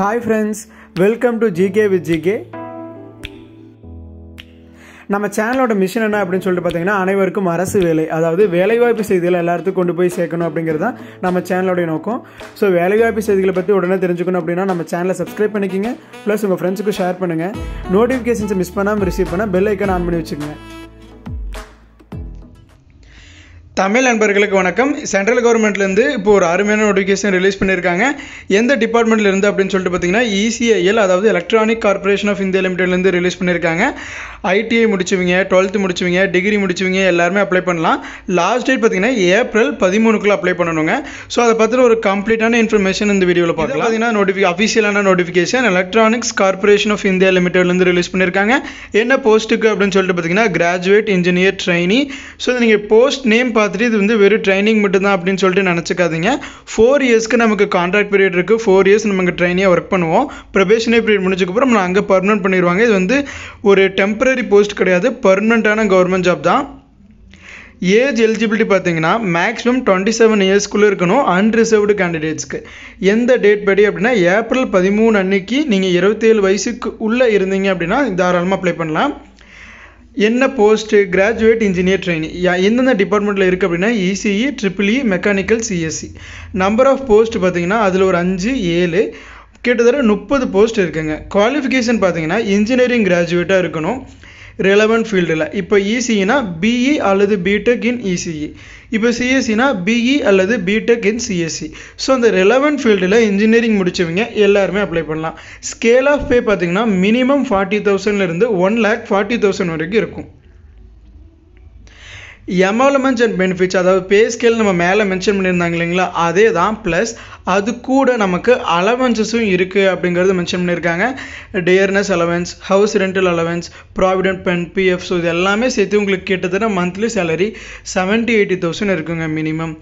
Hi friends, welcome to GK with GK. நம்ம சேனலோட mission என்ன அப்படின்னு சொல்லிட்டு பார்த்தீங்கன்னா அனைவருக்கும் அரசு வேலை, அதாவது வேலைவாய்ப்பு செய்திகளை எல்லாத்துக்கும் கொண்டு போய் சேர்க்கணும் அப்படிங்கிறது தான் நம்ம சேனலோடைய நோக்கம். ஸோ வேலைவாய்ப்பு செய்திகளை பற்றி உடனே தெரிஞ்சுக்கணும் அப்படின்னா நம்ம சேனலை சப்ஸ்கிரைப் பண்ணிக்கிங்க, ப்ளஸ் உங்கள் ஃப்ரெண்ட்ஸுக்கும் ஷேர் பண்ணுங்கள். நோட்டிஃபிகேஷன்ஸை மிஸ் பண்ணாமல் ரிசீவ் பண்ண பெல் ஐக்கான் ஆன் பண்ணி வச்சுக்கோங்க. தமிழ் நண்பர்களுக்கு வணக்கம். சென்ட்ரல் கவர்மெண்ட்லேருந்து இப்போ ஒரு அருமையான நோட்டிஃபிகேஷன் ரிலீஸ் பண்ணியிருக்காங்க. எந்த டிபார்ட்மெண்ட்டில் இருந்து அப்படின்னு சொல்லிட்டு பார்த்தீங்கன்னா ECIL, அதாவது எலக்ட்ரானிக் கார்பரேஷன் ஆஃப் இந்தியா லிமிடெட்லேருந்து ரிலீஸ் பண்ணியிருக்காங்க. ITI முடிச்சவங்க, 12th முடிச்சவங்க, டிகிரி முடிச்சவங்க எல்லாருமே அப்ளை பண்ணலாம். லாஸ்ட் டேட் பார்த்தீங்கன்னா April 13 அப்ளை பண்ணணுங்க. ஸோ அதை பற்றின ஒரு கம்ப்ளீட்டான இன்ஃபர்மேஷன் இந்த வீடியோவில் பார்க்கலாம். பார்த்தீங்கன்னா அஃபிஷியலான notification electronics corporation of India லிமிடெட்லேருந்து ரிலீஸ் பண்ணியிருக்காங்க. என்ன போஸ்ட்டுக்கு அப்படின்னு சொல்லிட்டு பார்த்தீங்கன்னா கிராஜுவேட் இன்ஜினியர் ட்ரைனி. ஸோ நீங்கள் போஸ்ட் நேம் பார்த்துட்டு இது வந்து வெறும் ட்ரைனிங் மட்டும்தான் அப்படின்னு சொல்லிட்டு நினச்சிக்காதீங்க. 4 இயர்ஸ்க்கு நமக்கு கான்ட்ராக்ட் பீரியட் இருக்குது. 4 இயர்ஸ் நமக்கு ட்ரைனியாக ஒர்க் பண்ணுவோம். ப்ரொபேஷனரி பீரியட் முடிஞ்சதுக்கப்புறம் நம்ம அங்கே பர்மனெண்ட் பண்ணிடுவாங்க. இது வந்து ஒரு டெம்பரரி போஸ்ட் கிடையாது, பர்மனெண்ட்டான கவர்மெண்ட் ஜாப் தான். ஏஜ் எலிஜிபிலிட்டி பார்த்தீங்கன்னா மேக்ஸிமம் 27 இயர்ஸ்க்குள்ளே இருக்கணும் அன்ரிசர்வ்டு கேண்டிடேட்ஸ்க்கு. எந்த டேட் படி அப்படின்னா April 13 அன்னைக்கு நீங்கள் 27 வயசுக்கு உள்ளே இருந்தீங்க அப்படின்னா தாராளமாக அப்ளை பண்ணலாம். என்ன போஸ்ட்டு? Graduate engineer trainee. எந்தெந்த டிபார்ட்மெண்ட்டில் இருக்குது அப்படின்னா ECE, EEE, mechanical, CSE. Number of post பார்த்தீங்கன்னா அதில் ஒரு 5, 7 கிட்டத்தட்ட 30 போஸ்ட் இருக்குங்க. குவாலிஃபிகேஷன் பார்த்தீங்கன்னா இன்ஜினியரிங் கிராஜுவேட்டாக இருக்கணும் ரெலவெண்ட் ஃபீல்டில். இப்போ ECEனா BE அல்லது BTech இன் ECE, இப்போ CSEனா BE அல்லது BTech இன் CSE. ஸோ அந்த ரெலவெண்ட் ஃபீல்டில் இன்ஜினியரிங் முடித்தவங்க எல்லாருமே அப்ளை பண்ணலாம். ஸ்கேல் ஆஃப் பே பார்த்தீங்கன்னா மினிமம் 40,000 1,40,000 வரைக்கும் இருக்கும். எமோலமெண்ட்ஸ் அண்ட் பெனிஃபிட்ஸ், அதாவது பே ஸ்கேல் நம்ம மேலே மென்ஷன் பண்ணியிருந்தாங்க இல்லைங்களா, அதே தான். ப்ளஸ் அது கூட நமக்கு அலவன்சஸும் இருக்குது அப்படிங்கிறது மென்ஷன் பண்ணியிருக்காங்க. Dearness allowance, house rental allowance, provident pen, PF. So இது எல்லாமே சேர்த்து உங்களுக்கு கிட்டத்தட்ட மந்த்லி சேலரி 70,000-80,000 இருக்குங்க மினிமம்.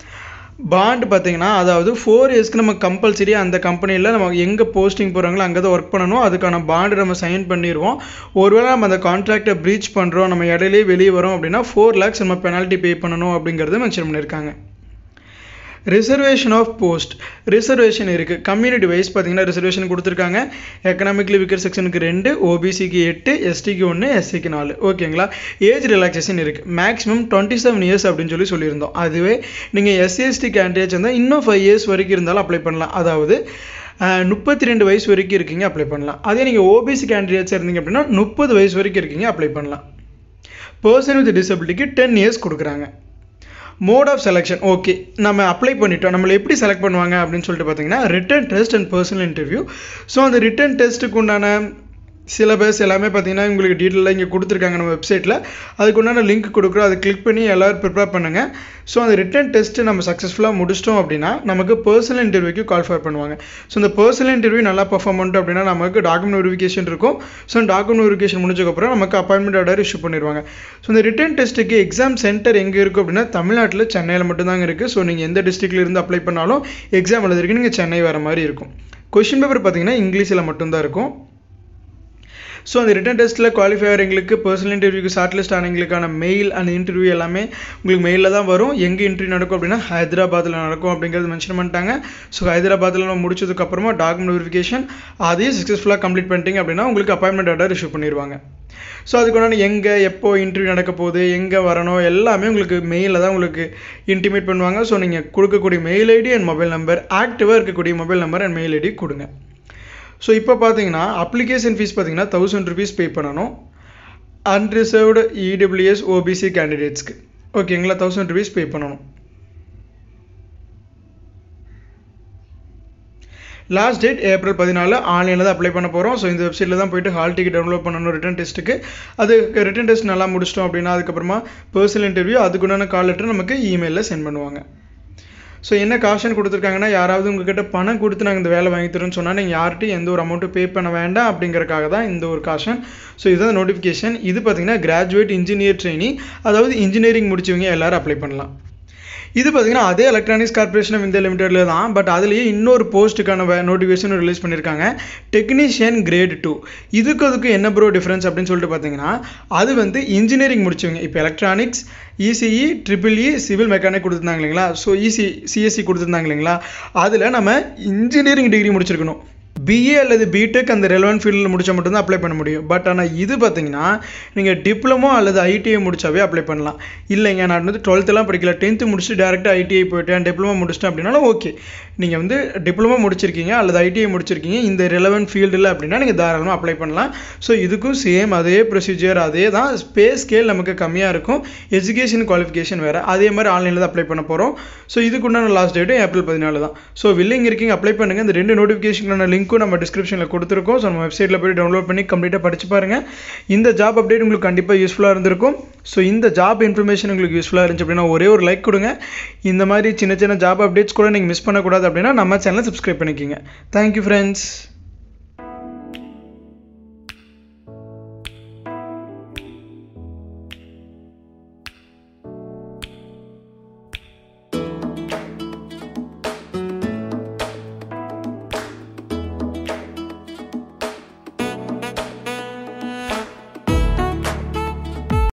பாண்ட் பார்த்தீங்கன்னா அதாவது 4 இயர்ஸ்க்கு நம்ம கம்பல்சரி அந்த கம்பெனியில் நம்ம எங்கே போஸ்டிங் போகிறாங்களோ அங்கே தான் ஒர்க் பண்ணணும். அதுக்கான பாண்டு நம்ம சைன் பண்ணிடுவோம். ஒருவேளை நம்ம அந்த கான்ட்ராக்டை ப்ரீச் பண்ணுறோம், நம்ம இடையிலேயே வெளியே வரோம் அப்படின்னா 4 lakhs நம்ம பெனால்ட்டி பே பண்ணணும் அப்படிங்கிறது மென்ஷன் பண்ணியிருக்காங்க. ரிசர்வேஷன் ஆஃப் போஸ்ட், ரிசர்வேஷன் இருக்குது. கம்யூனிட்டி வைஸ் பார்த்தீங்கன்னா ரிசர்வேஷன் கொடுத்துருக்காங்க. எக்கனாமிக்லி வீக்கர் செக்ஷனுக்கு 2, OBCக்கு 8, STக்கு 1, SCக்கு 4. ஓகேங்களா. ஏஜ் ரிலாக்ஸேஷன் இருக்குது. மேக்ஸிமம் 27 இயர்ஸ் அப்படின்னு சொல்லியிருந்தோம். அதுவே நீங்கள் SC/ST கேண்டிடேட்ஸ் இருந்தால் இன்னும் 5 இயர்ஸ் வரைக்கும் இருந்தாலும் அப்ளை பண்ணலாம். அதாவது 32 வயசு வரைக்கும் இருக்கீங்க அப்ளை பண்ணலாம். அதே நீங்கள் OBC கேண்டிடேட்ஸ் இருந்தீங்க அப்படின்னா 30 வயசு வரைக்கும் இருக்கீங்க அப்ளை பண்ணலாம். பர்சன் வித் டிசபிலிட்டிக்கு 10 இயர்ஸ் கொடுக்குறாங்க. மோட் ஆஃப் செலெக்ஷன், ஓகே நம்ம அப்ளை பண்ணிட்டோம், நம்மளை எப்படி செலக்ட் பண்ணுவாங்க அப்படின்னு சொல்லிட்டு பார்த்தீங்கன்னா written test and personal interview. So அந்த ரிட்டன் டெஸ்ட்டுக்கு உண்டான சிலபஸ் எல்லாமே பார்த்தீங்கன்னா உங்களுக்கு டீட்டெயிலாக இங்கே கொடுத்துருக்காங்க நம்ம வெப்சைட்டில். அதுக்கு உண்டான லிங்க் கொடுக்குறோம், அதை கிளிக் பண்ணி எல்லோரும் ப்ரிப்பேர் பண்ணுங்கள். ஸோ அந்த ரிட்டன் டெஸ்ட்டு நம்ம சக்ஸஸ்ஃபுல்லாக முடிச்சிட்டோம் அப்படின்னா நமக்கு பர்சனல் இன்டர்வியூக்கு கால்ஃபர் பண்ணுவாங்க. ஸோ இந்த பர்சனல் இன்டர்வியூ நல்லா பர்ஃபார்ம் பண்ணிட்டோம் அப்படின்னா நமக்கு டாக்குமெண்ட் வெரிஃபிகேஷன் இருக்கும். ஸோ டாக்குமெண்ட் வெரிஃபிகேஷன் முடிஞ்சக்கப்புறம் நமக்கு அப்பாயின்மெண்ட் ஆர்டர் இஷ்யூ பண்ணிடுவாங்க. ஸோ இந்த ரிட்டன் டெஸ்ட்டுக்கு எக்ஸாம் சென்டர் எங்கே இருக்குது அப்படின்னா தமிழ்நாட்டில் சென்னையில் மட்டும்தாங்க இருக்குது. ஸோ நீங்கள் எந்த டிஸ்ட்ரிக்ட்ல இருந்து அப்ளை பண்ணாலும் எக்ஸாம் எழுதுறதுக்கு நீங்கள் சென்னை வர மாதிரி இருக்கும். கொஷின் பேப்பர் பார்த்தீங்கன்னா இங்கிலீஷில் மட்டும்தான் இருக்கும். ஸோ அந்த ரிட்டன் டெஸ்ட்டில் குவாலிஃபை ஆகிறவங்களுக்கு பர்சனல் இன்டர்வியூக்கு ஷார்ட் லிஸ்ட் ஆனவங்களுக்கான மெயில் அந்த இன்டர்வியூ எல்லாமே உங்களுக்கு மெயிலில் தான் வரும். எங்கே இன்டர்வியூ நடக்கும் அப்படின்னா ஹைதராபாத்தில் நடக்கும் அப்படிங்கிறது மென்ஷன் பண்ணிட்டாங்க. ஸோ ஹைதராபாத்தில் நம்ம முடிச்சதுக்கப்புறமா டாக்குமெண்ட் வெரிஃபிகேஷன் அதையும் சக்ஸஸ்ஃபுல்லாக கம்ப்ளீட் பண்ணிட்டீங்க அப்படின்னா உங்களுக்கு அப்பாயின்மெண்ட் ஆர்டர் இஷ்யூ பண்ணிடுவாங்க. ஸோ அதுக்கு எங்கே எப்போ இன்டர்வியூ நடக்க போகுது, எங்கே வரணும் எல்லாமே உங்களுக்கு மெயிலில் தான் உங்களுக்கு இன்டிமேட் பண்ணுவாங்க. ஸோ நீங்கள் கொடுக்கக்கூடிய mail ID and mobile number, ஆக்டிவாக இருக்கக்கூடிய mobile number and mail ID கொடுங்க. ஸோ இப்போ பார்த்தீங்கன்னா அப்ளிகேஷன் ஃபீஸ் பார்த்தீங்கன்னா 1000 rupees பே பண்ணணும் அன்ரிசர்வ்டு EWS OBC கேண்டிடேட்ஸ்க்கு. ஓகேங்களா, 1000 rupees பே பண்ணணும். லாஸ்ட் டேட் April 14 ஆன்லைனில் தான் அப்ளை பண்ண போகிறோம். ஸோ இந்த வெப்சைட்டில் தான் போய்ட்டு ஹால் டிக்கெட் டவுன்லோட் பண்ணணும் ரிட்டன் டெஸ்ட்டுக்கு. அது ரிட்டன் டெஸ்ட் நல்லா முடிச்சிட்டோம் அப்படின்னா அதுக்கப்புறமா பர்சனல் இன்டர்வியூ, அதுக்குண்டான கால் லெட்டர் நமக்கு இமெயிலில் சென்ட் பண்ணுவாங்க. ஸோ என்ன காஷன் கொடுத்துருக்காங்கன்னா யாராவது உங்ககிட்ட பணம் கொடுத்து நாங்கள் இந்த வேலை வாங்கி தரோன்னு சொன்னால் நீங்கள் யார்கிட்டையும் எந்த ஒரு அமௌண்ட்டு பே பண்ண வேண்டாம் அப்படிங்கிறக்காக தான் இந்த ஒரு காஷன். ஸோ இதுதான் நோட்டிஃபிகேஷன். இது பார்த்தீங்கன்னா கிராஜுவேட் இன்ஜினியர் ட்ரைனி, அதாவது இன்ஜினியரிங் முடிச்சவங்க எல்லாரும் அப்ளை பண்ணலாம். இது பார்த்தீங்கன்னா அதே எலக்ட்ரானிக்ஸ் கார்பரேஷன் ஆஃப் இந்தியா லிமிடெட்ல தான். பட் அதுலேயே இன்னொரு போஸ்ட்டுக்கான நோட்டிஃபிகேஷன் ரிலீஸ் பண்ணியிருக்காங்க, டெக்னீஷியன் கிரேட் 2. அதுக்கு என்ன ப்ரோ டிஃப்ரென்ஸ் அப்படின்னு சொல்லிட்டு பார்த்தீங்கன்னா அது வந்து இன்ஜினியரிங் முடிச்சவங்க. இப்போ electronics, ECE, EEE, civil mechanic கொடுத்துருந்தாங்க இல்லைங்களா. ஸோ CSE கொடுத்துருந்தாங்க இல்லைங்களா, அதில் நம்ம இன்ஜினியரிங் டிகிரி முடிச்சிருக்கணும். பிஏ அல்லது பிடெக் அந்த ரெலவெண்ட் ஃபீல்டில் முடிச்சா மட்டும்தான் அப்ளை பண்ண முடியும். பட் ஆனால் இது பார்த்தீங்கன்னா நீங்கள் டிப்ளமோ அல்லது ஐடிஐ முடிச்சாவே அப்ளை பண்ணலாம். இல்லைங்க நான் வந்து 12th படிக்கல, 10th முடிச்சுட்டு டேரெக்டாக ஐடிஐ போயிட்டேன், டிப்ளமோ முடிச்சிட்டேன் அப்படின்னாலும் ஓகே. நீங்கள் வந்து டிப்ளமோ முடிச்சிருக்கீங்க அல்லது ஐடிஐ முடிச்சிருக்கீங்க இந்த ரெலவெண்ட் ஃபீல்டில் அப்படின்னா நீங்கள் தாராளமாக அப்ளை பண்ணலாம். ஸோ இதுக்கும் சேம் அதே ப்ரொசீஜர், அதே தான். பே ஸ்கேல் நமக்கு கம்மியாக இருக்கும், எஜுகேஷன் குவாலிஃபிகேஷன் வேறு. அதே மாதிரி ஆன்லைனில் தான் அப்ளை பண்ண போகிறோம். ஸோ இதுக்குண்டான லாஸ்ட் டேட்டு ஏப்ரல் 14 தான். ஸோ வில்லிங் இருக்கீங்க அப்ளை பண்ணுங்கள். இந்த 2 நோட்டிஃபிகேஷனுக்கான லிங்க்கும் நம்ம டிஸ்கிரிப்ஷனில் கொடுத்துருக்கோம். ஸோ நம்ம வெப்சைட்டில் போய் டவுன்லோட் பண்ணி கம்ப்ளீட்டாக படிச்சு பாருங்கள். இந்த ஜாப் அப்டேட் உங்களுக்கு கண்டிப்பாக யூஸ்ஃபுல்லாக இருந்திருக்கும். ஸோ இந்த ஜாப் இன்ஃபர்மேஷன் உங்களுக்கு யூஸ்ஃபுல்லாக இருந்துச்சு அப்படின்னா ஒரே ஒரு லைக் கொடுங்க. இந்த மாதிரி சின்ன சின்ன ஜாப் அப்டேட்ஸ் கூட நீங்கள் மிஸ் பண்ணக்கூடாது அப்படின்னா நம்ம சேனலை சப்ஸ்கிரைப் பண்ணிக்கோங்க. Thank you friends.